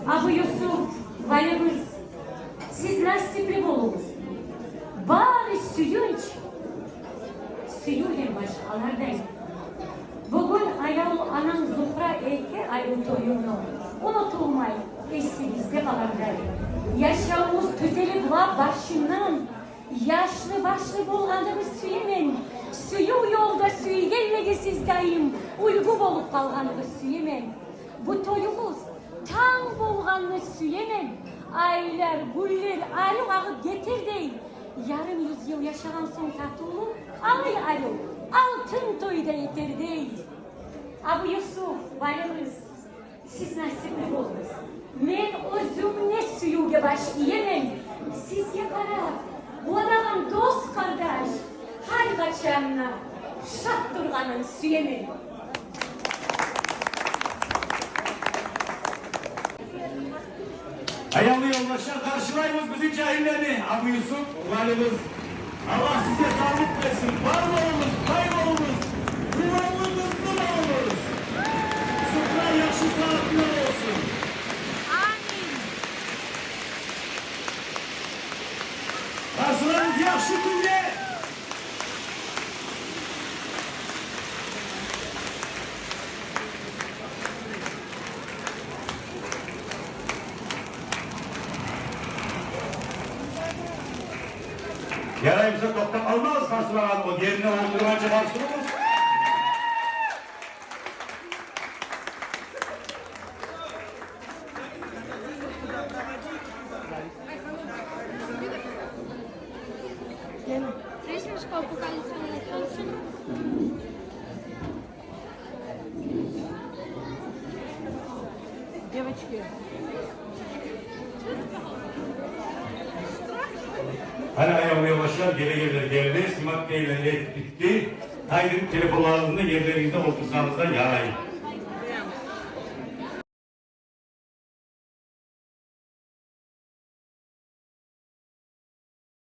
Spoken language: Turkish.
Abu Yusuf, valimiz, siz nasipli olunuz. Bari suyunç, suyuyla başkalardayım. Bugün ayol anam Zuhra Eke ayol toyunu. Unutulmayın, esinizde kalardayım. Yaşamımız tüzelip la başından, yaşlı başlı bulganımız süyemen. Suyu yolda suyu gelmegesizdayım, uygu bolup kalganımız süyemen. Bu toyumuz tam bulganını süyemen. Aylar, güller, arı ağıp getir değil. Yarım yüzyıl yaşayan son tatulu, alay arı, altın toyda yeter değil. Abu Yusuf, valimiz, siz nasipli olunuz. Men özümne suyuga baş iyemem. Siz yakara, odağın dost kardeş, her kaçanına şat durganın süyemem. Ayağlı yoldaşlar karşılayınız bizim cahillerini. Abu Yusuf, valimiz. Allah size sağlık versin. Var olunuz, kaybolunuz. Kullanlı mutlu olunuz. Sıklar yaşı sağlıklar olsun. Amin. Karşılayınız yakşı günde. Yarayımıza toptan almaz karşılanan o yerine oturmanca başlıyoruz. Речь апокалипсис. Девочки. Hani ayağlı yoldaşlar geri geldi. Simak Bey'le bitti. Haydi telefonlarınızda yerlerinizde otursanız da yarayın.